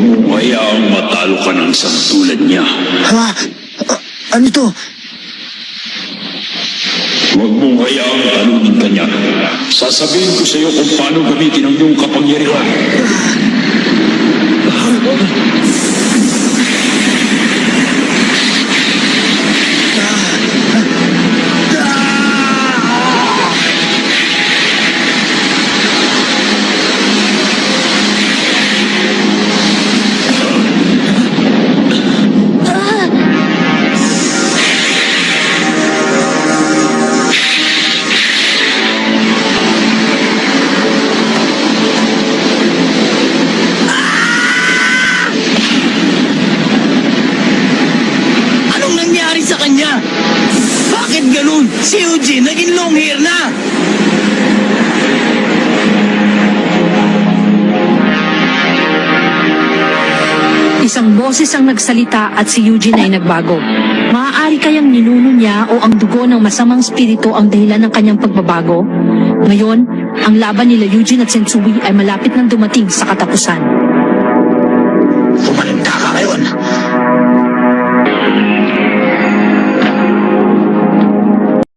mong hayaang matalo ka ng isang tulad niya. Ha? Ano to? Huwag mong hayaang talunin ka niya. Sasabihin ko sa iyo kung paano gamitin ang iyong kapangyarihan. Anong nangyari sa kanya? Bakit ganun? Si Eugene naging long hair na! Isang boses ang nagsalita at si Eugene ay nagbago. Maaari kayang ninuno niya o ang dugo ng masamang spirito ang dahilan ng kanyang pagbabago? Ngayon, ang laban nila Eugene at Sensui ay malapit nang dumating sa katapusan.